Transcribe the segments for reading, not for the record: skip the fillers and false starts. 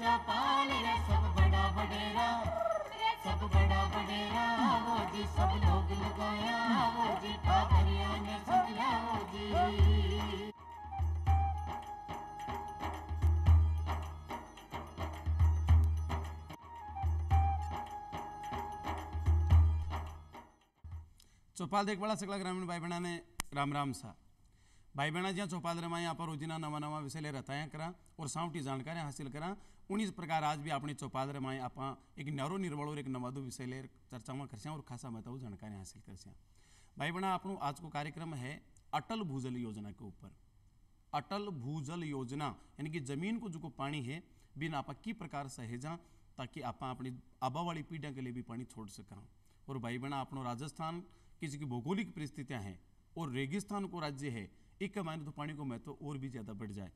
चौपाल रे सब बड़ा बडेरा, सब बड़ा बडेरा वो जी, सब लोग लगाया वो जी, ठाकरिया ने समझा वो जी। चौपाल देख बड़ा सगला ग्रामीण भाई बहना ने राम राम सा भाई बहना ज्यादा चौपाल रमा यहाँ पर रोजीना नवा नवा विषय ले रहता है करा और साउटी जानकारी हासिल करा। उन्हीं प्रकार आज भी अपनी चौपाल रमाए आप एक नरो निर्वल और एक नवादो विषय ले चर्चा में कर और खासा बताओ जानकारी हासिल कर भाई बहना। आपनो आज को कार्यक्रम है अटल भूजल योजना के ऊपर। अटल भूजल योजना यानी कि जमीन को जो पानी है बिन आप की प्रकार सहेजा ताकि आप अपनी आबा वाली पीढ़ियों के लिए भी पानी छोड़ सका। और भाई बहना अपनो राजस्थान किसी की भौगोलिक परिस्थितियां हैं और रेगिस्तान को राज्य है, एक मायने तो पानी को महत्व और भी ज़्यादा बढ़ जाए।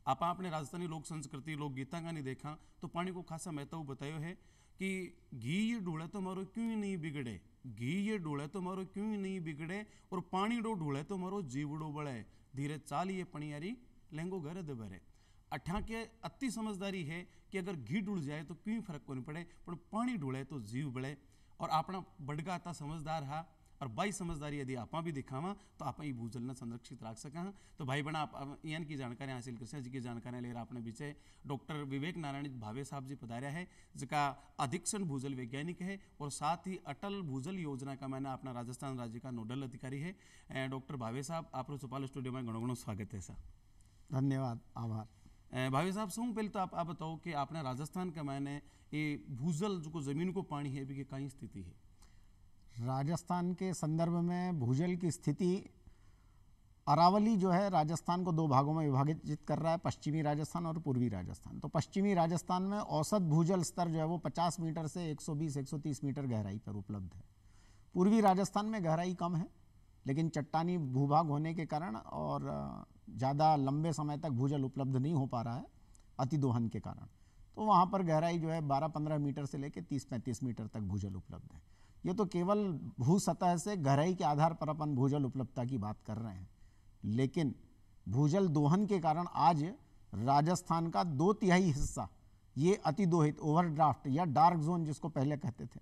आप अपने राजस्थानी लोक संस्कृति लोक गीता का नहीं देखा तो पानी को खासा महत्व बतायो है कि घी ये ढूढ़े तो मारो क्यों ही नहीं बिगड़े, घी ये ढूढ़े तो मारो क्यों ही नहीं बिगड़े, और पानी डो ढूढ़े तो मारो जीवड़ो बड़े, धीरे चालिए पणियारी लेंगो घर दबरे। अठा के अति समझदारी है कि अगर घी ढूढ़ जाए तो क्यों फर्क को नहीं पड़े, पर पानी ढूढ़े तो जीव बढ़े। और अपना बड़गा आता समझदार हा और बाई समझदारी यदि आप भी दिखावा तो आप भूजल न संरक्षित रख सका। तो भाई बना आप इन की जानकारी हासिल कर जी की जानकारी ले अपने पीछे डॉक्टर विवेक नारायण भावे साहब जी पधार्या है, जिसका अधीक्षण भूजल वैज्ञानिक है और साथ ही अटल भूजल योजना का मैंने अपना राजस्थान राज्य का नोडल अधिकारी है। डॉक्टर भावे साहब आप चौपाल स्टूडियो में घणो घणो स्वागत है सर। धन्यवाद, आभार। भावे साहब सौ पहले तो आप बताओ कि आपने राजस्थान का मैंने ये भूजल जो जमीन को पानी है भी कई स्थिति है। राजस्थान के संदर्भ में भूजल की स्थिति, अरावली जो है राजस्थान को दो भागों में विभाजित कर रहा है, पश्चिमी राजस्थान और पूर्वी राजस्थान। तो पश्चिमी राजस्थान में औसत भूजल स्तर जो है वो 50 मीटर से 120-130 मीटर गहराई पर उपलब्ध है। पूर्वी राजस्थान में गहराई कम है, लेकिन चट्टानी भूभाग होने के कारण और ज़्यादा लंबे समय तक भूजल उपलब्ध नहीं हो पा रहा है अतिदोहन के कारण, तो वहाँ पर गहराई जो है 12-15 मीटर से लेकर 30-35 मीटर तक भूजल उपलब्ध है। ये तो केवल भू सतह से गहराई के आधार पर अपन भूजल उपलब्धता की बात कर रहे हैं, लेकिन भूजल दोहन के कारण आज राजस्थान का 2/3 हिस्सा ये अतिदोहित ओवरड्राफ्ट या डार्क जोन जिसको पहले कहते थे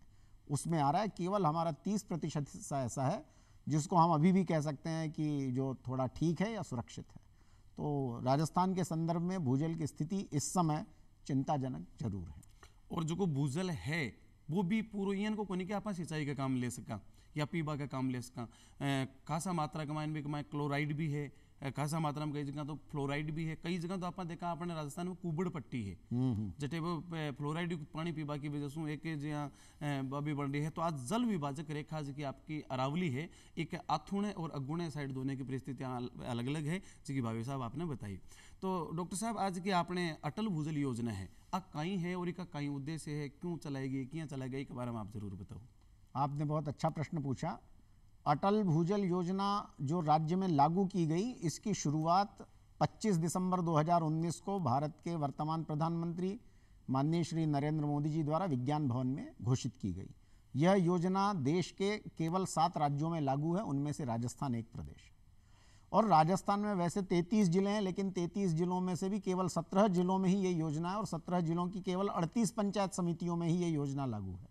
उसमें आ रहा है। केवल हमारा 30% हिस्सा ऐसा है जिसको हम अभी भी कह सकते हैं कि जो थोड़ा ठीक है या सुरक्षित है। तो राजस्थान के संदर्भ में भूजल की स्थिति इस समय चिंताजनक जरूर है। और जो को भूजल है वो भी पूर्व को कोनी के आप सिंचाई का काम ले सका या पीबा का काम ले सका। खासा मात्रा का माइन भी कमाए क्लोराइड भी है, खासा मात्रा में कई जगह तो फ्लोराइड भी है, कई जगह तो आप देखा अपने राजस्थान में कुबड़ पट्टी है जटे वो फ्लोराइड पानी पीबा की वजह से एक जहाँ अभी बढ़ रही है। तो आज जल विभाजक रेखा जी की आपकी अरावली है, एक आथुणे और अगुणे साइड दोनों की परिस्थितियाँ अलग अलग है जी भावे साहब आपने बताई। तो डॉक्टर साहब आज की आपने अटल भूजल योजना है कहीं है और इसका कहीं उद्देश्य है, क्यों चलाएगी क्या चलाएगा, इसके बारे में आप जरूर बताओ। आपने बहुत अच्छा प्रश्न पूछा। अटल भूजल योजना जो राज्य में लागू की गई, इसकी शुरुआत 25 दिसंबर 2019 को भारत के वर्तमान प्रधानमंत्री माननीय श्री नरेंद्र मोदी जी द्वारा विज्ञान भवन में घोषित की गई। यह योजना देश के केवल 7 राज्यों में लागू है, उनमें से राजस्थान एक प्रदेश। और राजस्थान में वैसे 33 जिले हैं, लेकिन 33 जिलों में से भी केवल 17 जिलों में ही ये योजना है और 17 जिलों की केवल 38 पंचायत समितियों में ही ये योजना लागू है।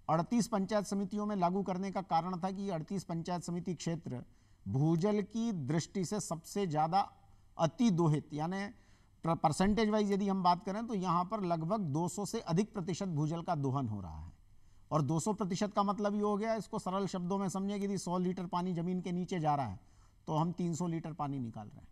38 पंचायत समितियों में लागू करने का कारण था कि 38 पंचायत समिति क्षेत्र भूजल की दृष्टि से सबसे ज़्यादा अतिदोहित, यानी परसेंटेज वाइज यदि हम बात करें तो यहाँ पर लगभग 200 से अधिक प्रतिशत भूजल का दोहन हो रहा है। और 200% का मतलब ये हो गया, इसको सरल शब्दों में समझे कि यदि 100 लीटर पानी जमीन के नीचे जा रहा है तो हम 300 लीटर पानी निकाल रहे हैं।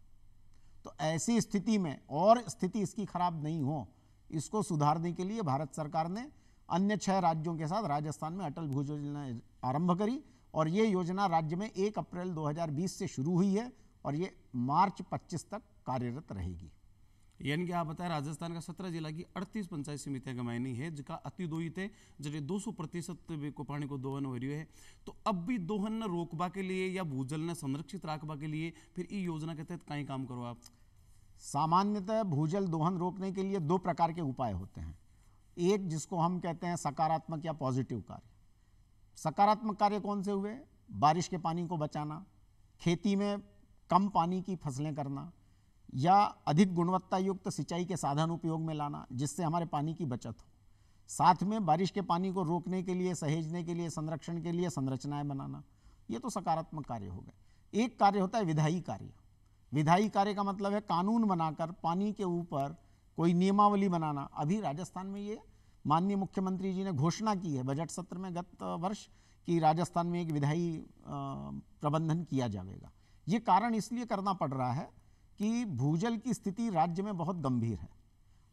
तो ऐसी स्थिति में, और स्थिति इसकी खराब नहीं हो, इसको सुधारने के लिए भारत सरकार ने अन्य 6 राज्यों के साथ राजस्थान में अटल भूजल योजना आरंभ करी और ये योजना राज्य में 1 अप्रैल 2020 से शुरू हुई है और ये मार्च 25 तक कार्यरत रहेगी। यानी कि आप बताएं राजस्थान का 17 जिला की 38 पंचायत समितियां गमायनी है जिसका अतिदोहित है, जैसे 200% को पानी को दोहन हो रही है। तो अब भी दोहन न रोकबा के लिए या भूजल न संरक्षित रखबा के लिए फिर ये योजना के तहत कहीं काम करो आप। सामान्यतः भूजल दोहन रोकने के लिए 2 प्रकार के उपाय होते हैं। एक जिसको हम कहते हैं सकारात्मक या पॉजिटिव कार्य। सकारात्मक कार्य कौन से हुए? बारिश के पानी को बचाना, खेती में कम पानी की फसलें करना, या अधिक गुणवत्ता युक्त सिंचाई के साधन उपयोग में लाना जिससे हमारे पानी की बचत हो। साथ में बारिश के पानी को रोकने के लिए, सहेजने के लिए, संरक्षण के लिए संरचनाएं बनाना। ये तो सकारात्मक कार्य हो गए। एक कार्य होता है विधायी कार्य। विधायी कार्य का मतलब है कानून बनाकर पानी के ऊपर कोई नियमावली बनाना। अभी राजस्थान में ये माननीय मुख्यमंत्री जी ने घोषणा की है बजट सत्र में गत वर्ष कि राजस्थान में एक विधायी प्रबंधन किया जाएगा। ये कारण इसलिए करना पड़ रहा है कि भूजल की स्थिति राज्य में बहुत गंभीर है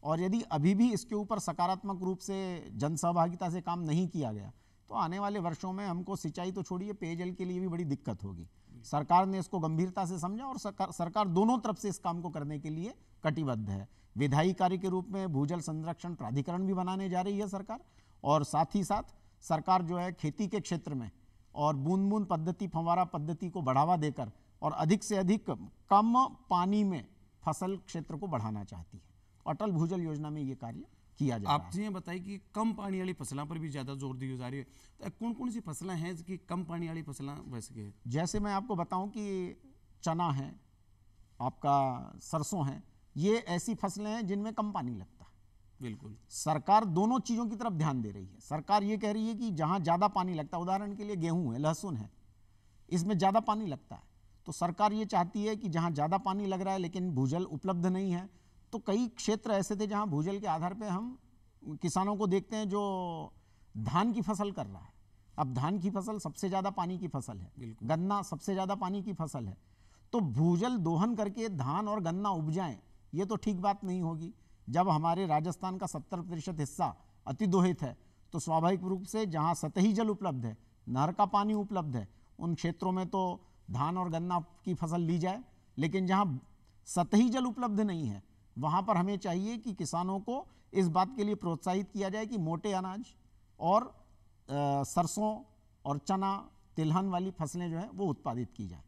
और यदि अभी भी इसके ऊपर सकारात्मक रूप से जनसहभागिता से काम नहीं किया गया तो आने वाले वर्षों में हमको सिंचाई तो छोड़िए, पेयजल के लिए भी बड़ी दिक्कत होगी। सरकार ने इसको गंभीरता से समझा और सरकार दोनों तरफ से इस काम को करने के लिए कटिबद्ध है। विधायी कार्य के रूप में भूजल संरक्षण प्राधिकरण भी बनाने जा रही है सरकार, और साथ ही साथ सरकार जो है खेती के क्षेत्र में और बूंद बूंद पद्धति, फव्वारा पद्धति को बढ़ावा देकर और अधिक से अधिक कम पानी में फसल क्षेत्र को बढ़ाना चाहती है। अटल भूजल योजना में ये कार्य किया जा रहा है। आप जी बताइए कि कम पानी वाली फसलों पर भी ज़्यादा जोर दी जा रही है, तो कौन कौन सी फसलें हैं कि कम पानी वाली फसलें बह सके? जैसे मैं आपको बताऊं कि चना है, आपका सरसों है, ये ऐसी फसलें हैं जिनमें कम पानी लगता है। बिल्कुल, सरकार दोनों चीज़ों की तरफ ध्यान दे रही है। सरकार ये कह रही है कि जहाँ ज़्यादा पानी लगता है, उदाहरण के लिए गेहूँ है, लहसुन है, इसमें ज़्यादा पानी लगता है, तो सरकार ये चाहती है कि जहाँ ज़्यादा पानी लग रहा है लेकिन भूजल उपलब्ध नहीं है, तो कई क्षेत्र ऐसे थे जहाँ भूजल के आधार पे हम किसानों को देखते हैं जो धान की फसल कर रहा है। अब धान की फसल सबसे ज़्यादा पानी की फसल है, गन्ना सबसे ज़्यादा पानी की फसल है, तो भूजल दोहन करके धान और गन्ना उपजाएं, ये तो ठीक बात नहीं होगी। जब हमारे राजस्थान का 70% हिस्सा अतिदोहित है तो स्वाभाविक रूप से जहाँ सतही जल उपलब्ध है, नहर का पानी उपलब्ध है, उन क्षेत्रों में तो धान और गन्ना की फसल ली जाए, लेकिन जहाँ सतही जल उपलब्ध नहीं है वहाँ पर हमें चाहिए कि किसानों को इस बात के लिए प्रोत्साहित किया जाए कि मोटे अनाज और सरसों और चना, तिलहन वाली फसलें जो है वो उत्पादित की जाए।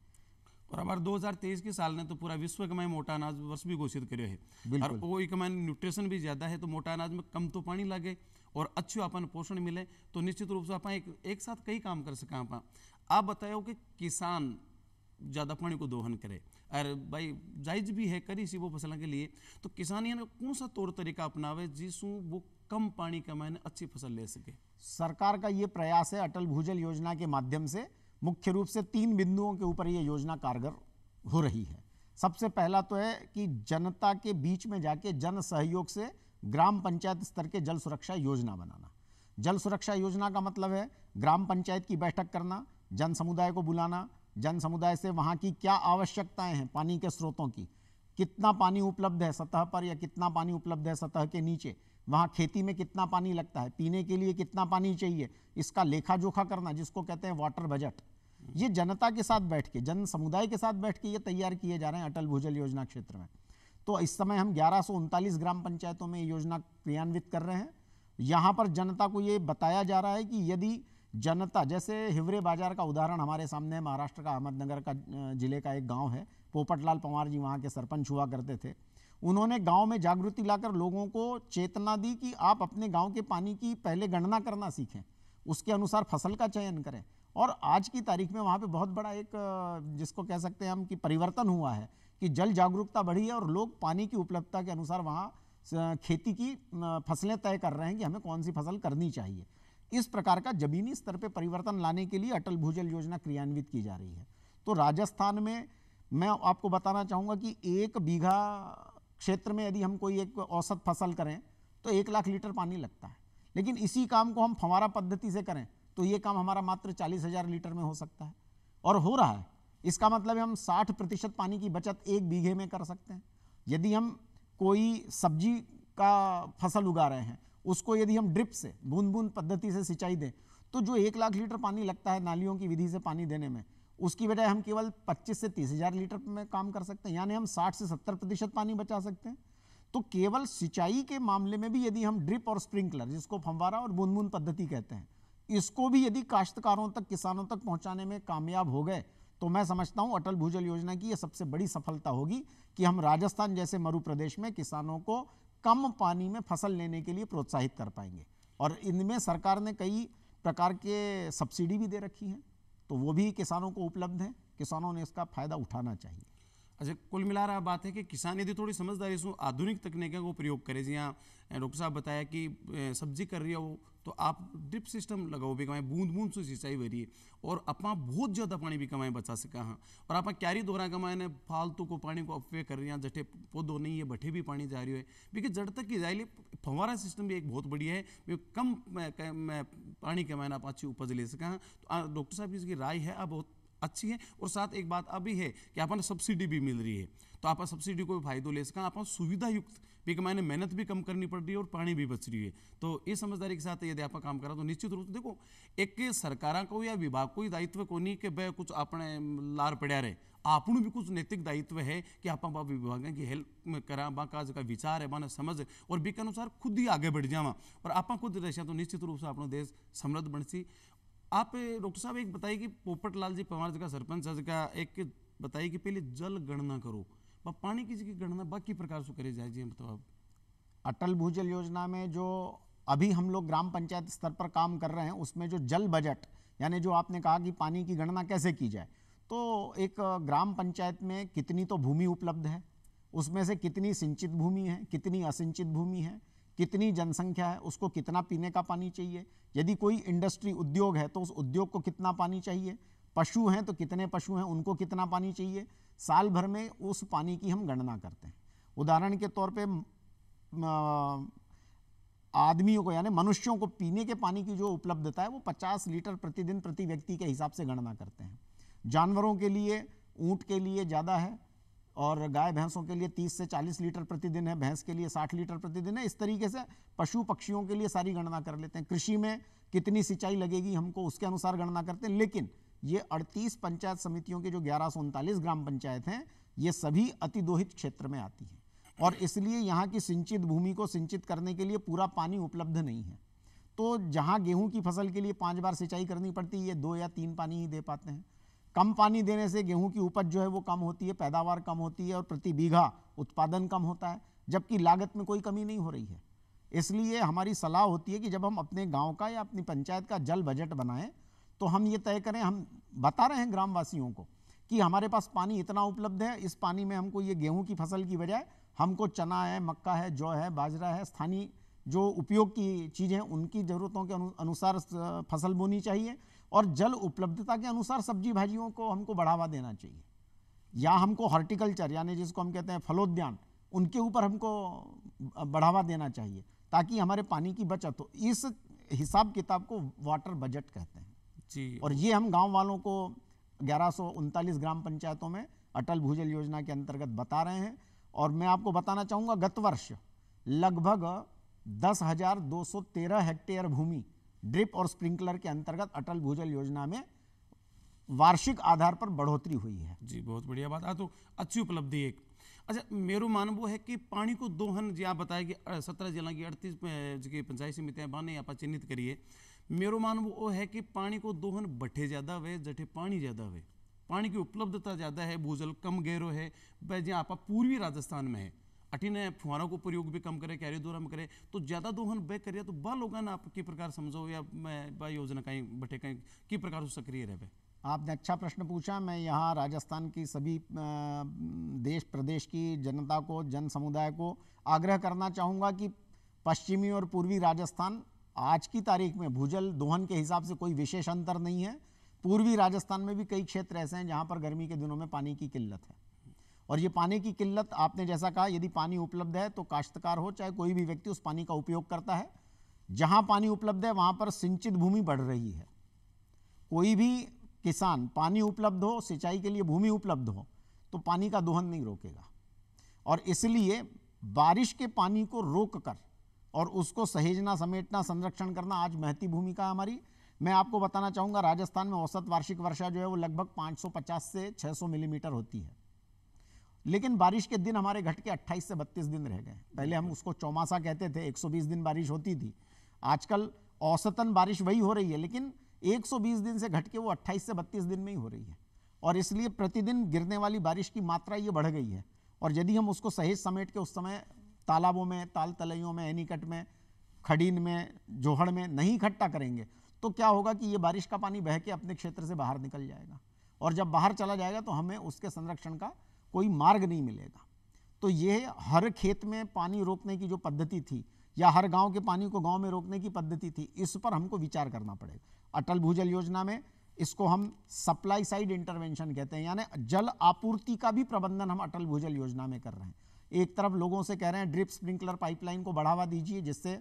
और हमारे 2023 के साल ने तो पूरा विश्व के में मोटा अनाज वर्ष भी घोषित करे है, और वो एक में न्यूट्रिशन भी ज़्यादा है, तो मोटा अनाज में कम तो पानी लगे और अच्छो अपन पोषण मिले, तो निश्चित रूप से अपन एक साथ कई काम कर सकें। आप बताओ कि किसान ज़्यादा पानी को दोहन करे, और भाई जायज भी है करी सी वो फसलों के लिए, तो किसान यानी कौन सा तौर तरीका अपनावे जिससे वो कम पानी का मैंने अच्छी फसल ले सके? सरकार का ये प्रयास है अटल भूजल योजना के माध्यम से, मुख्य रूप से 3 बिंदुओं के ऊपर ये योजना कारगर हो रही है। सबसे पहला तो है कि जनता के बीच में जाके जन सहयोग से ग्राम पंचायत स्तर के जल सुरक्षा योजना बनाना। जल सुरक्षा योजना का मतलब है ग्राम पंचायत की बैठक करना, जन समुदाय को बुलाना, जन समुदाय से वहाँ की क्या आवश्यकताएं हैं, पानी के स्रोतों की, कितना पानी उपलब्ध है सतह पर या कितना पानी उपलब्ध है सतह के नीचे, वहाँ खेती में कितना पानी लगता है, पीने के लिए कितना पानी चाहिए, इसका लेखा जोखा करना जिसको कहते हैं वाटर बजट। ये जनता के साथ बैठ के, जन समुदाय के साथ बैठ के ये तैयार किए जा रहे हैं अटल भूजल योजना क्षेत्र में। तो इस समय हम 1139 ग्राम पंचायतों में ये योजना क्रियान्वित कर रहे हैं। यहाँ पर जनता को ये बताया जा रहा है कि यदि जनता, जैसे हिवरे बाजार का उदाहरण हमारे सामने है, महाराष्ट्र का अहमदनगर का जिले का एक गांव है, पोपटलाल पंवार जी वहाँ के सरपंच हुआ करते थे। उन्होंने गांव में जागृति लाकर लोगों को चेतना दी कि आप अपने गांव के पानी की पहले गणना करना सीखें, उसके अनुसार फसल का चयन करें। और आज की तारीख में वहाँ पे बहुत बड़ा एक जिसको कह सकते हैं हम कि परिवर्तन हुआ है कि जल जागरूकता बढ़ी है और लोग पानी की उपलब्धता के अनुसार वहाँ खेती की फसलें तय कर रहे हैं कि हमें कौन सी फसल करनी चाहिए। इस प्रकार का जमीनी स्तर पे परिवर्तन लाने के लिए अटल भूजल योजना क्रियान्वित की जा रही है। तो राजस्थान में मैं आपको बताना चाहूँगा कि 1 बीघा क्षेत्र में यदि हम कोई एक औसत फसल करें तो 1 लाख लीटर पानी लगता है, लेकिन इसी काम को हम फव्वारा पद्धति से करें तो ये काम हमारा मात्र 40,000 लीटर में हो सकता है, और हो रहा है। इसका मतलब है हम 60% पानी की बचत 1 बीघे में कर सकते हैं। यदि हम कोई सब्जी का फसल उगा रहे हैं, उसको यदि हम ड्रिप से बूंद बूंद पद्धति से सिंचाई दें तो जो 1 लाख लीटर पानी लगता है नालियों की विधि से पानी देने में, उसकी बजाय हम केवल 25 से 30,000 लीटर में काम कर सकते हैं, यानी हम 60 से 70% पानी बचा सकते हैं। तो केवल सिंचाई के मामले में भी यदि हम ड्रिप और स्प्रिंकलर, जिसको फव्वारा और बूंद बूंद पद्धति कहते हैं, इसको भी यदि काश्तकारों तक, किसानों तक पहुंचाने में कामयाब हो गए तो मैं समझता हूं अटल भूजल योजना की यह सबसे बड़ी सफलता होगी कि हम राजस्थान जैसे मरु प्रदेश में किसानों को कम पानी में फसल लेने के लिए प्रोत्साहित कर पाएंगे। और इनमें सरकार ने कई प्रकार के सब्सिडी भी दे रखी हैं, तो वो भी किसानों को उपलब्ध है, किसानों ने इसका फायदा उठाना चाहिए। अच्छा, कुल मिला रहा बात है कि किसान यदि थोड़ी समझदारी से आधुनिक तकनीकों को प्रयोग करे, जी हाँ डॉक्टर साहब बताया कि सब्जी कर रही हो तो आप ड्रिप सिस्टम लगाओ भी कमाएं, बूंद बूंद से सिंचाई हो रही है और अपना बहुत ज़्यादा पानी भी कमाएं बचा सका हाँ। और आप क्यारी दोहरा कमाए ने फालतू को पानी को अपव्यय कर रही हैं, जठे पौधों नहीं है बठे भी पानी जा रही है क्योंकि जड़ तक की जाए फवारा सिस्टम भी एक बहुत बढ़िया है, कम पानी कमाना आप अच्छी उपज ले सका। तो डॉक्टर साहब की इसकी राय है अब बहुत अच्छी है। और साथ एक बात अभी है कि अपन सब्सिडी भी मिल रही है तो आप सब्सिडी को भी फायदो ले सका, आप सुविधा युक्त भी मैंने मेहनत भी कम करनी पड़ रही है और पानी भी बच रही है। तो ये समझदारी के साथ यदि आप काम करा तो निश्चित रूप से देखो एक सरकार को या विभाग को ही दायित्व को नहीं कि वह कुछ अपने लार पड़ा रहे, आपू भी कुछ नैतिक दायित्व है कि आप विभाग की हेल्प करा, बाका का विचार है बाने समझ और बी के अनुसार खुद ही आगे बढ़ जावा और आप खुद रह तो निश्चित रूप से अपना देश समृद्ध बनसी। आप डॉक्टर साहब एक बताइए कि पोपट लाल जी पवार जी का सरपंच का एक बताइए कि पहले जल गणना करो, पानी की गणना बाकी प्रकार से करे जाए जी। मतलब आप अटल भूजल योजना में जो अभी हम लोग ग्राम पंचायत स्तर पर काम कर रहे हैं उसमें जो जल बजट यानी जो आपने कहा कि पानी की गणना कैसे की जाए, तो एक ग्राम पंचायत में कितनी तो भूमि उपलब्ध है, उसमें से कितनी सिंचित भूमि है, कितनी असिंचित भूमि है, कितनी जनसंख्या है, उसको कितना पीने का पानी चाहिए, यदि कोई इंडस्ट्री उद्योग है तो उस उद्योग को कितना पानी चाहिए, पशु हैं तो कितने पशु हैं उनको कितना पानी चाहिए, साल भर में उस पानी की हम गणना करते हैं। उदाहरण के तौर पे आदमियों को यानी मनुष्यों को पीने के पानी की जो उपलब्धता है वो 50 लीटर प्रतिदिन प्रति व्यक्ति के हिसाब से गणना करते हैं। जानवरों के लिए ऊंट के लिए ज़्यादा है और गाय भैंसों के लिए 30 से 40 लीटर प्रतिदिन है, भैंस के लिए 60 लीटर प्रतिदिन है। इस तरीके से पशु पक्षियों के लिए सारी गणना कर लेते हैं। कृषि में कितनी सिंचाई लगेगी हमको उसके अनुसार गणना करते हैं। लेकिन ये 38 पंचायत समितियों के जो 1139 ग्राम पंचायत हैं ये सभी अतिदोहित क्षेत्र में आती हैं और इसलिए यहाँ की सिंचित भूमि को सिंचित करने के लिए पूरा पानी उपलब्ध नहीं है। तो जहाँ गेहूं की फसल के लिए 5 बार सिंचाई करनी पड़ती है, ये 2 या 3 पानी ही दे पाते हैं। कम पानी देने से गेहूं की उपज जो है वो कम होती है, पैदावार कम होती है और प्रति बीघा उत्पादन कम होता है, जबकि लागत में कोई कमी नहीं हो रही है। इसलिए हमारी सलाह होती है कि जब हम अपने गांव का या अपनी पंचायत का जल बजट बनाएं तो हम ये तय करें, हम बता रहे हैं ग्रामवासियों को कि हमारे पास पानी इतना उपलब्ध है, इस पानी में हमको ये गेहूं की फसल की बजाय हमको चना है, मक्का है, जौ है, बाजरा है, स्थानीय जो उपयोग की चीज़ें हैं उनकी ज़रूरतों के अनुसार फसल बोनी चाहिए और जल उपलब्धता के अनुसार सब्जी भाजियों को हमको बढ़ावा देना चाहिए, या हमको हॉर्टिकल्चर यानी जिसको हम कहते हैं फलोद्यान उनके ऊपर हमको बढ़ावा देना चाहिए ताकि हमारे पानी की बचत हो। इस हिसाब किताब को वाटर बजट कहते हैं जी। और ये हम गांव वालों को 1139 ग्राम पंचायतों में अटल भूजल योजना के अंतर्गत बता रहे हैं। और मैं आपको बताना चाहूँगा गत वर्ष लगभग 10,213 हेक्टेयर भूमि ड्रिप और स्प्रिंकलर के अंतर्गत अटल भूजल योजना में वार्षिक आधार पर बढ़ोतरी हुई है। जी बहुत बढ़िया बात है, तो अच्छी उपलब्धि एक। अच्छा मेरो मानव है कि पानी को दोहन जी आप बताए कि 17 जिला की 38 की पंचायत समितियाँ बने आप चिन्हित करिए। मेरो मानव वो है कि पानी को दोहन बठे ज़्यादा हुए जठे पानी ज़्यादा हुए, पानी की उपलब्धता ज़्यादा है, भूजल कम गहरो है। जहाँ आप पूर्वी राजस्थान में है अठीने फुहारों को प्रयोग भी कम करे, कैरी दोहरा में करे तो ज़्यादा दोहन बे करिए तो बा लोगों आप की प्रकार समझो या मैं बा योजना कहीं बटे कहीं की प्रकार से सक्रिय रहे। आपने अच्छा प्रश्न पूछा। मैं यहाँ राजस्थान की सभी देश प्रदेश की जनता को, जन समुदाय को आग्रह करना चाहूँगा कि पश्चिमी और पूर्वी राजस्थान आज की तारीख में भूजल दोहन के हिसाब से कोई विशेष अंतर नहीं है। पूर्वी राजस्थान में भी कई क्षेत्र ऐसे हैं जहाँ पर गर्मी के दिनों में पानी की किल्लत है और ये पानी की किल्लत आपने जैसा कहा यदि पानी उपलब्ध है तो काश्तकार हो चाहे कोई भी व्यक्ति उस पानी का उपयोग करता है। जहाँ पानी उपलब्ध है वहाँ पर सिंचित भूमि बढ़ रही है। कोई भी किसान पानी उपलब्ध हो, सिंचाई के लिए भूमि उपलब्ध हो तो पानी का दोहन नहीं रोकेगा और इसलिए बारिश के पानी को रोक कर और उसको सहेजना, समेटना, संरक्षण करना आज महती भूमिका हमारी। मैं आपको बताना चाहूँगा राजस्थान में औसत वार्षिक वर्षा जो है वो लगभग 550 से 600 मिलीमीटर होती है, लेकिन बारिश के दिन हमारे घट के 28 से 32 दिन रह गए। पहले हम उसको चौमासा कहते थे, 120 दिन बारिश होती थी। आजकल औसतन बारिश वही हो रही है लेकिन 120 दिन से घट के वो 28 से 32 दिन में ही हो रही है और इसलिए प्रतिदिन गिरने वाली बारिश की मात्रा ये बढ़ गई है। और यदि हम उसको सहेज समेट के उस समय तालाबों में, ताल तलैयों में, एनीकट में, खडीन में, जोहड़ में नहीं इकट्ठा करेंगे तो क्या होगा कि ये बारिश का पानी बह के अपने क्षेत्र से बाहर निकल जाएगा और जब बाहर चला जाएगा तो हमें उसके संरक्षण का कोई मार्ग नहीं मिलेगा। तो ये हर खेत में पानी रोकने की जो पद्धति थी या हर गांव के पानी को गांव में रोकने की पद्धति थी, इस पर हमको विचार करना पड़ेगा। अटल भूजल योजना में इसको हम सप्लाई साइड इंटरवेंशन कहते हैं, यानी जल आपूर्ति का भी प्रबंधन हम अटल भूजल योजना में कर रहे हैं। एक तरफ लोगों से कह रहे हैं ड्रिप स्प्रिंकलर पाइपलाइन को बढ़ावा दीजिए जिससे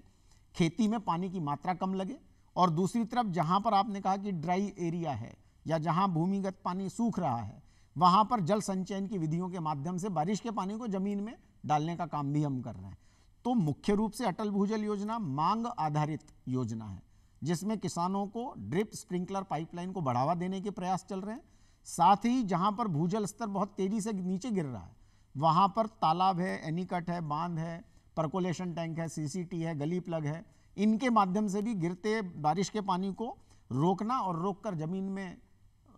खेती में पानी की मात्रा कम लगे, और दूसरी तरफ जहां पर आपने कहा कि ड्राई एरिया है या जहां भूमिगत पानी सूख रहा है, वहां पर जल संचयन की विधियों के माध्यम से बारिश के पानी को जमीन में डालने का काम भी हम कर रहे हैं। तो मुख्य रूप से अटल भूजल योजना मांग आधारित योजना है जिसमें किसानों को ड्रिप स्प्रिंकलर पाइपलाइन को बढ़ावा देने के प्रयास चल रहे हैं। साथ ही जहां पर भूजल स्तर बहुत तेजी से नीचे गिर रहा है वहां पर तालाब है, एनीकट है, बांध है, परकोलेशन टैंक है, सीसीटी है, गली प्लग है, इनके माध्यम से भी गिरते बारिश के पानी को रोकना और रोककर जमीन में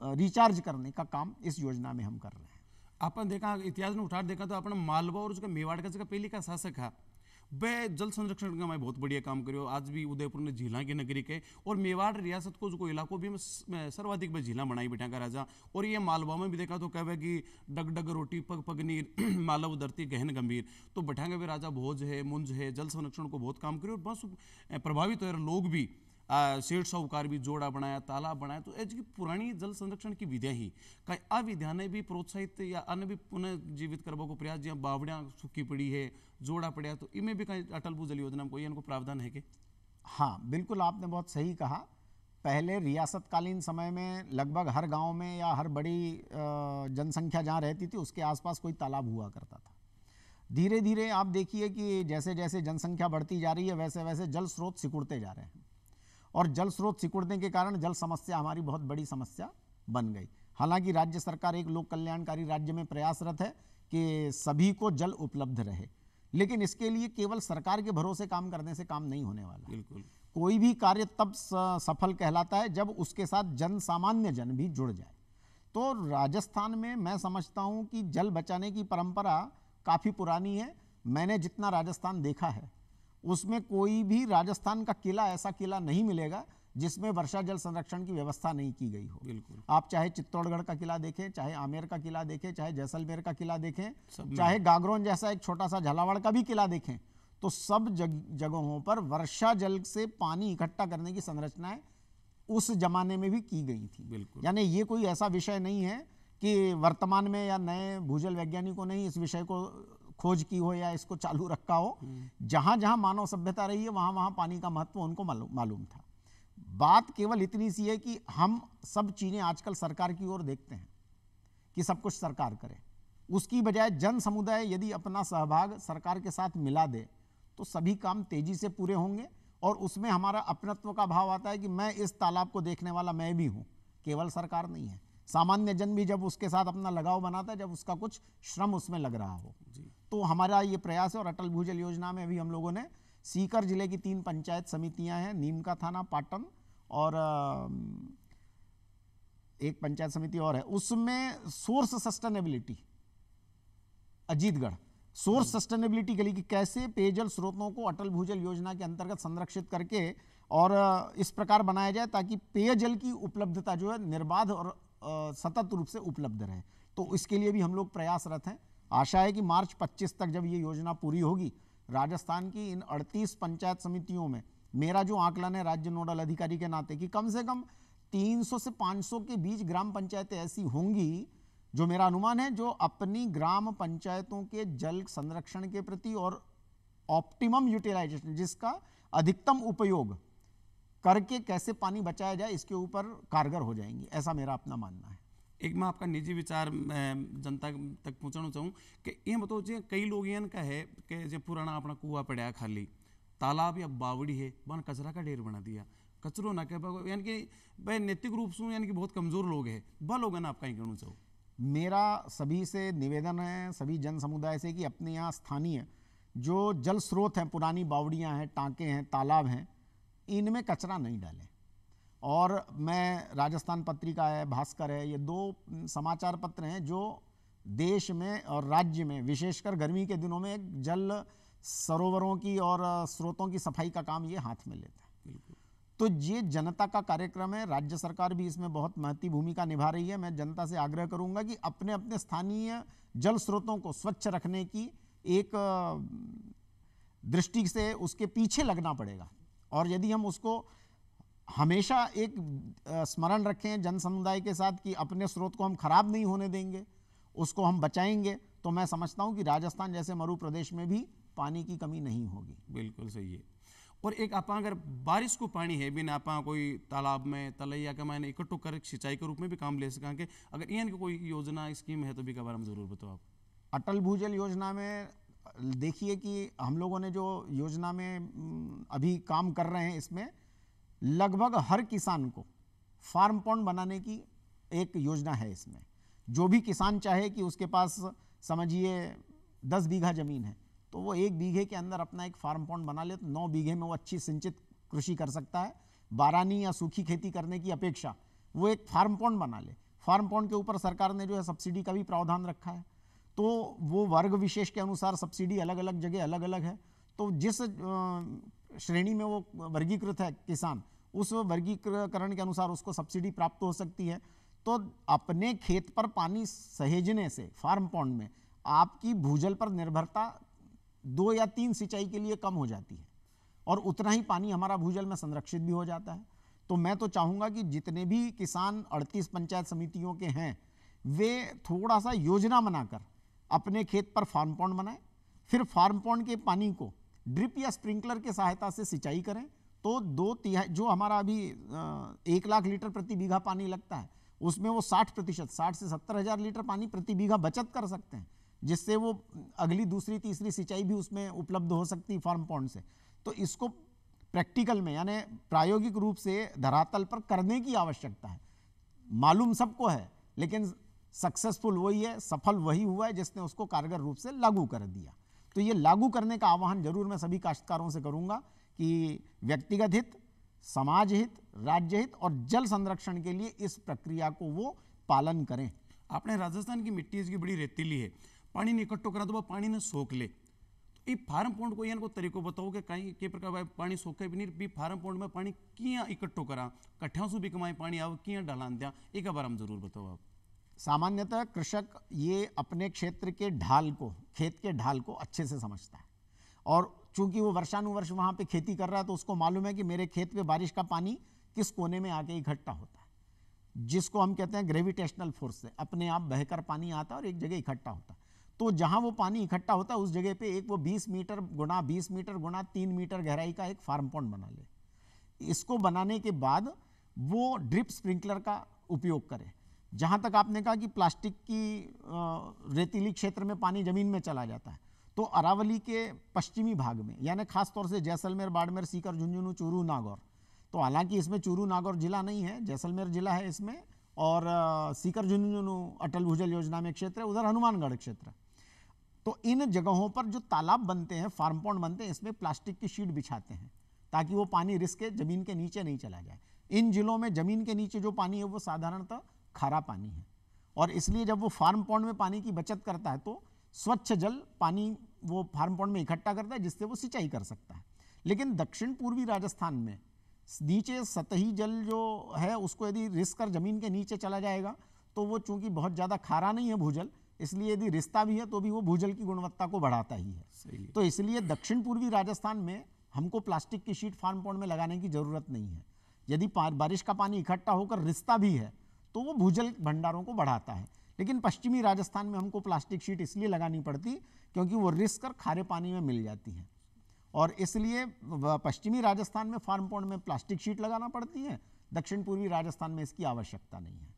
रिचार्ज करने का काम इस योजना में हम कर रहे हैं। अपन देखा इतिहास में उठार देखा तो अपना मालवा और उसका मेवाड़ का जगह पहले का शासक है वह जल संरक्षण का मैं बहुत बढ़िया काम करियो। आज भी उदयपुर ने झीला की नगरी के और मेवाड़ रियासत को जो इलाकों भी में सर्वाधिक में झीला बनाई बैठा का राजा। और ये मालवा में भी देखा तो कहे कि डग डग रोटी पग पग नीर मालव धरती गहन गंभीर, तो बैठांगे भी राजा भोज है, मुंज है, जल संरक्षण को बहुत काम करियो और बस प्रभावित हो लोग भी सेठ साहूकार भी जोड़ा बनाया, तालाब बनाया। तो ऐसी पुरानी जल संरक्षण की विधियां ही कई अविधियां ने भी प्रोत्साहित या अन्य भी पुनः जीवित करने को प्रयास, जहाँ बावड़ियाँ सूखी पड़ी है, जोड़ा पड़ा, तो इनमें भी कहीं अटल भूजल योजना में कोई इनको प्रावधान है कि? हाँ बिल्कुल, आपने बहुत सही कहा। पहले रियासतकालीन समय में लगभग हर गांव में या हर बड़ी जनसंख्या जहाँ रहती थी उसके आसपास कोई तालाब हुआ करता था। धीरे धीरे आप देखिए कि जैसे जैसे जनसंख्या बढ़ती जा रही है वैसे वैसे जल स्रोत सिकुड़ते जा रहे हैं, और जल स्रोत सिकुड़ने के कारण जल समस्या हमारी बहुत बड़ी समस्या बन गई। हालांकि राज्य सरकार एक लोक कल्याणकारी राज्य में प्रयासरत है कि सभी को जल उपलब्ध रहे, लेकिन इसके लिए केवल सरकार के भरोसे काम करने से काम नहीं होने वाला। बिल्कुल, कोई भी कार्य तब सफल कहलाता है जब उसके साथ जन सामान्य जन भी जुड़ जाए। तो राजस्थान में मैं समझता हूं कि जल बचाने की परंपरा काफ़ी पुरानी है। मैंने जितना राजस्थान देखा है उसमें कोई भी राजस्थान का किला ऐसा किला नहीं मिलेगा जिसमें वर्षा जल संरक्षण की व्यवस्था नहीं की गई हो। बिल्कुल, आप चाहे चित्तौड़गढ़ का किला देखें, चाहे आमेर का किला देखें, चाहे जैसलमेर का किला देखें, सब चाहे गागरोन जैसा एक छोटा सा झालावाड़ का भी किला देखें, तो सब जगहों पर वर्षा जल से पानी इकट्ठा करने की संरचनाएं उस जमाने में भी की गई थी। बिल्कुल, यानी ये कोई ऐसा विषय नहीं है कि वर्तमान में या नए भूजल वैज्ञानिकों ने इस विषय को खोज की हो या इसको चालू रखा हो। जहां जहां मानव सभ्यता रही है वहां वहां पानी का महत्व उनको मालूम था। बात केवल इतनी सी है कि हम सब चीजें आजकल सरकार की ओर देखते हैं कि सब कुछ सरकार करे, उसकी बजाय जन समुदाय यदि अपना सहभाग सरकार के साथ मिला दे तो सभी काम तेजी से पूरे होंगे, और उसमें हमारा अपनत्व का भाव आता है कि मैं इस तालाब को देखने वाला मैं भी हूं, केवल सरकार नहीं है। सामान्य जन भी जब उसके साथ अपना लगाव बनाता है, जब उसका कुछ श्रम उसमें लग रहा हो। तो हमारा ये प्रयास है। और अटल भूजल योजना में भी हम लोगों ने सीकर जिले की 3 पंचायत समितियां हैं, नीमका थाना, पाटन और एक पंचायत समिति और है, उसमें source sustainability Ajitgarh source sustainability के लिए कि कैसे पेयजल स्रोतों को अटल भूजल योजना के अंतर्गत संरक्षित करके और इस प्रकार बनाया जाए ताकि पेयजल की उपलब्धता जो है निर्बाध और सतत रूप से उपलब्ध रहे। तो इसके लिए भी हम लोग प्रयासरत हैं। आशा है कि मार्च 25 तक जब ये योजना पूरी होगी, राजस्थान की इन 38 पंचायत समितियों में मेरा जो आकलन है राज्य नोडल अधिकारी के नाते कि कम से कम 300 से 500 के बीच ग्राम पंचायतें ऐसी होंगी, जो मेरा अनुमान है, जो अपनी ग्राम पंचायतों के जल संरक्षण के प्रति और ऑप्टिमम यूटिलाइजेशन, जिसका अधिकतम उपयोग करके कैसे पानी बचाया जाए, इसके ऊपर कारगर हो जाएंगी। ऐसा मेरा अपना मानना है। एक मैं आपका निजी विचार जनता तक पहुंचाना चाहूँ कि ये बताओ जो कई लोग ये का है कि जो पुराना अपना कुआ पड़ा खाली तालाब या बावड़ी है वन कचरा का ढेर बना दिया, कचरो ना कह, यानी कि भाई नैतिक रूप से यानी कि बहुत कमजोर लोग हैं, वह लोग ना आप कहीं कहना चाहो? मेरा सभी से निवेदन है, सभी जन समुदाय से, कि अपने यहाँ स्थानीय जो जल स्रोत हैं, पुरानी बावड़ियाँ हैं, टाँके हैं, तालाब हैं, इनमें कचरा नहीं डालें। और मैं राजस्थान पत्रिका है, भास्कर है, ये 2 समाचार पत्र हैं जो देश में और राज्य में विशेषकर गर्मी के दिनों में जल सरोवरों की और स्रोतों की सफाई का काम ये हाथ में लेता है। तो ये जनता का कार्यक्रम है, राज्य सरकार भी इसमें बहुत महत्वपूर्ण भूमिका निभा रही है। मैं जनता से आग्रह करूंगा कि अपने अपने स्थानीय जल स्रोतों को स्वच्छ रखने की एक दृष्टि से उसके पीछे लगना पड़ेगा। और यदि हम उसको हमेशा एक स्मरण रखें जन समुदाय के साथ कि अपने स्रोत को हम खराब नहीं होने देंगे, उसको हम बचाएंगे, तो मैं समझता हूं कि राजस्थान जैसे मरु प्रदेश में भी पानी की कमी नहीं होगी। बिल्कुल सही है। और एक आप अगर बारिश को पानी है बिना आप कोई तालाब में तलैया के मैंने इकट्ठो कर सिंचाई के रूप में भी काम ले सकेंगे, अगर इन कोई योजना स्कीम है तो भी के बारे में जरूर बताओ आप। अटल भूजल योजना में देखिए कि हम लोगों ने जो योजना में अभी काम कर रहे हैं, इसमें लगभग हर किसान को फार्म पॉन्ड बनाने की एक योजना है। इसमें जो भी किसान चाहे कि उसके पास समझिए 10 बीघा जमीन है, तो वो 1 बीघे के अंदर अपना एक फार्म पॉन्ड बना ले, तो 9 बीघे में वो अच्छी सिंचित कृषि कर सकता है। बारानी या सूखी खेती करने की अपेक्षा वो एक फार्म पॉन्ड बना ले। फार्म पॉन्ड के ऊपर सरकार ने जो है सब्सिडी का भी प्रावधान रखा है, तो वो वर्ग विशेष के अनुसार सब्सिडी अलग अलग जगह अलग अलग है। तो जिस श्रेणी में वो वर्गीकृत है किसान, उस वर्गीकरण के अनुसार उसको सब्सिडी प्राप्त हो सकती है। तो अपने खेत पर पानी सहेजने से फार्म पॉन्ड में आपकी भूजल पर निर्भरता 2 या 3 सिंचाई के लिए कम हो जाती है, और उतना ही पानी हमारा भूजल में संरक्षित भी हो जाता है। तो मैं तो चाहूँगा कि जितने भी किसान 38 पंचायत समितियों के हैं, वे थोड़ा सा योजना बनाकर अपने खेत पर फार्म पॉन्ड बनाएं, फिर फार्म पॉन्ड के पानी को ड्रिप या स्प्रिंकलर के सहायता से सिंचाई करें। तो 2/3 जो हमारा अभी 1 लाख लीटर प्रति बीघा पानी लगता है, उसमें वो 60% 60 से 70 हज़ार लीटर पानी प्रति बीघा बचत कर सकते हैं, जिससे वो अगली दूसरी तीसरी सिंचाई भी उसमें उपलब्ध हो सकती है फार्म पॉन्ड से। तो इसको प्रैक्टिकल में यानी प्रायोगिक रूप से धरातल पर करने की आवश्यकता है। मालूम सबको है, लेकिन सक्सेसफुल वही है, सफल वही हुआ है जिसने उसको कारगर रूप से लागू कर दिया। तो ये लागू करने का आह्वान जरूर मैं सभी काश्तकारों से करूंगा कि व्यक्तिगत हित, समाज हित, राज्य हित और जल संरक्षण के लिए इस प्रक्रिया को वो पालन करें। आपने राजस्थान की मिट्टी इसकी बड़ी रेतीली है, पानी ने इकट्ठो करा तो वह पानी ने सोख ले, तो ये फार्म पॉन्ड को इनको तरीको बताओ कि कहीं के प्रकार पानी सोखे भी नहीं, भी फार्म पॉन्ड में पानी किया इकट्ठो करा, कट्ठियों से भी कमाए पानी आओ किया डालान दिया, एक बार हम जरूर बताओ आप। सामान्यतः कृषक ये अपने क्षेत्र के ढाल को, खेत के ढाल को अच्छे से समझता है, और चूंकि वो वर्षानुवर्ष वहाँ पे खेती कर रहा है, तो उसको मालूम है कि मेरे खेत पे बारिश का पानी किस कोने में आके इकट्ठा होता है, जिसको हम कहते हैं ग्रेविटेशनल फोर्स से अपने आप बहकर पानी आता है और एक जगह इकट्ठा होता है। तो जहाँ वो पानी इकट्ठा होता है उस जगह पे एक वो 20 मीटर गुणा 20 मीटर गुणा 3 मीटर गहराई का एक फार्म पॉन्ड बना ले। इसको बनाने के बाद वो ड्रिप स्प्रिंकलर का उपयोग करे। जहाँ तक आपने कहा कि प्लास्टिक की रेतीली क्षेत्र में पानी जमीन में चला जाता है, तो अरावली के पश्चिमी भाग में यानी खासतौर से जैसलमेर, बाड़मेर, सीकर, झुंझुनू, चूरू, नागौर, तो हालांकि इसमें चूरू नागौर जिला नहीं है, जैसलमेर जिला है इसमें, और सीकर झुंझुनू अटल भूजल योजना में क्षेत्र है, उधर हनुमानगढ़ क्षेत्र। तो इन जगहों पर जो तालाब बनते हैं, फार्म पॉन्ड बनते हैं, इसमें प्लास्टिक की शीट बिछाते हैं ताकि वो पानी रिस के जमीन के नीचे नहीं चला जाए। इन जिलों में जमीन के नीचे जो पानी है वो साधारणतः खारा पानी है, और इसलिए जब वो फार्म पॉन्ड में पानी की बचत करता है तो स्वच्छ जल पानी वो फार्म पॉन्ड में इकट्ठा करता है, जिससे वो सिंचाई कर सकता है। लेकिन दक्षिण पूर्वी राजस्थान में नीचे सतही जल जो है उसको यदि रिस कर जमीन के नीचे चला जाएगा तो वो चूंकि बहुत ज़्यादा खारा नहीं है भूजल, इसलिए यदि रिश्ता भी है तो भी वो भूजल की गुणवत्ता को बढ़ाता ही है। तो इसलिए दक्षिण पूर्वी राजस्थान में हमको प्लास्टिक की शीट फार्म पॉन्ड में लगाने की ज़रूरत नहीं है। यदि बारिश का पानी इकट्ठा होकर रिश्ता भी है तो वो भूजल भंडारों को बढ़ाता है। लेकिन पश्चिमी राजस्थान में हमको प्लास्टिक शीट इसलिए लगानी पड़ती क्योंकि वो रिस कर खारे पानी में मिल जाती हैं, और इसलिए पश्चिमी राजस्थान में फार्म पॉन्ड में प्लास्टिक शीट लगाना पड़ती है, दक्षिण पूर्वी राजस्थान में इसकी आवश्यकता नहीं है।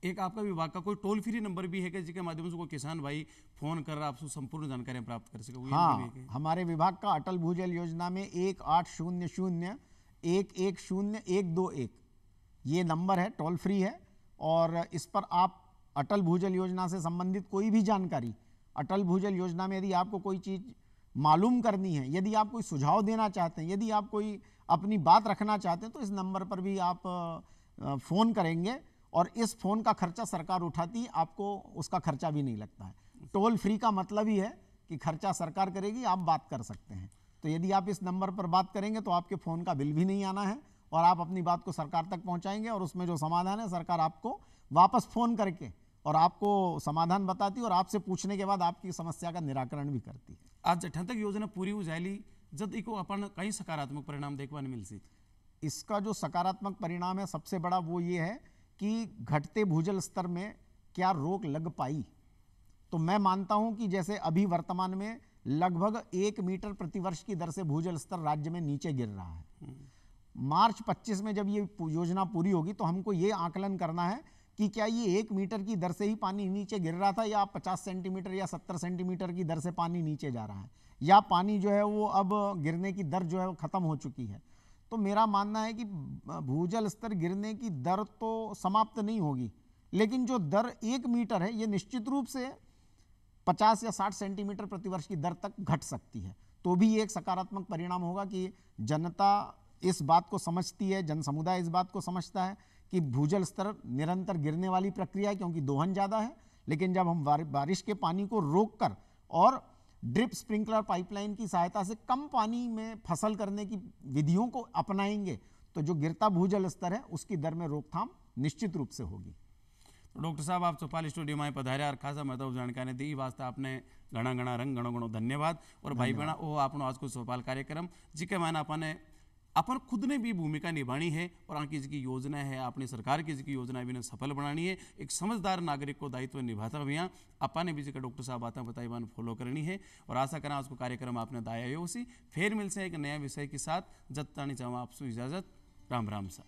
एक आपका विभाग का कोई टोल फ्री नंबर भी है कि जिसके माध्यम से कोई किसान भाई फोन कर रहा आपसे संपूर्ण जानकारियां प्राप्त कर सके? हाँ, हमारे विभाग का अटल भूजल योजना में 1800-110121 ये नंबर है, टोल फ्री है, और इस पर आप अटल भूजल योजना से संबंधित कोई भी जानकारी, अटल भूजल योजना में यदि आपको कोई चीज़ मालूम करनी है, यदि आप कोई सुझाव देना चाहते हैं, यदि आप कोई अपनी बात रखना चाहते हैं, तो इस नंबर पर भी आप फ़ोन करेंगे, और इस फ़ोन का खर्चा सरकार उठाती है, आपको उसका खर्चा भी नहीं लगता है। टोल फ्री का मतलब ही है कि खर्चा सरकार करेगी, आप बात कर सकते हैं। तो यदि आप इस नंबर पर बात करेंगे तो आपके फ़ोन का बिल भी नहीं आना है, और आप अपनी बात को सरकार तक पहुंचाएंगे और उसमें जो समाधान है सरकार आपको वापस फ़ोन करके और आपको समाधान बताती है और आपसे पूछने के बाद आपकी समस्या का निराकरण भी करती है। आज जठन तक योजना पूरी हो जाएली जब इको अपन कई सकारात्मक परिणाम देखने मिल सी। इसका जो सकारात्मक परिणाम है सबसे बड़ा वो ये है कि घटते भूजल स्तर में क्या रोक लग पाई। तो मैं मानता हूं कि जैसे अभी वर्तमान में लगभग 1 मीटर प्रतिवर्ष की दर से भूजल स्तर राज्य में नीचे गिर रहा है। मार्च 25 में जब ये योजना पूरी होगी तो हमको ये आकलन करना है कि क्या ये 1 मीटर की दर से ही पानी नीचे गिर रहा था या 50 सेंटीमीटर या 70 सेंटीमीटर की दर से पानी नीचे जा रहा है, या पानी जो है वो अब गिरने की दर जो है वो खत्म हो चुकी है। तो मेरा मानना है कि भूजल स्तर गिरने की दर तो समाप्त नहीं होगी, लेकिन जो दर 1 मीटर है ये निश्चित रूप से 50 या 60 सेंटीमीटर प्रतिवर्ष की दर तक घट सकती है। तो भी एक सकारात्मक परिणाम होगा कि जनता इस बात को समझती है, जन समुदाय इस बात को समझता है कि भूजल स्तर निरंतर गिरने वाली प्रक्रिया है क्योंकि दोहन ज़्यादा है। लेकिन जब हम बारिश के पानी को रोककर और ड्रिप स्प्रिंकलर पाइपलाइन की सहायता से कम पानी में फसल करने की विधियों को अपनाएंगे तो जो गिरता भूजल स्तर है उसकी दर में रोकथाम निश्चित रूप से होगी। तो डॉक्टर साहब आप चौपाल स्टूडियो में पधार्या और खासा महत्व जानकारी दी वास्ते आपने घना घना रंग घणो घणो धन्यवाद। और भाई बहना वो आपनो आज को चौपाल कार्यक्रम जिके मैंने अपने अपन खुद ने भी भूमिका निभानी है और आगे की योजना है अपनी सरकार की जी योजना भी सफल बनानी है। एक समझदार नागरिक को दायित्व निभाता हुआ अपन भी जी डॉक्टर साहब बातें बताई बान फॉलो करनी है। और आशा करा उसको कार्यक्रम आपने दाया हो उसी फिर मिलसे एक नया विषय के साथ। जब तानी चाहूँ आपसे इजाज़त। राम राम सा।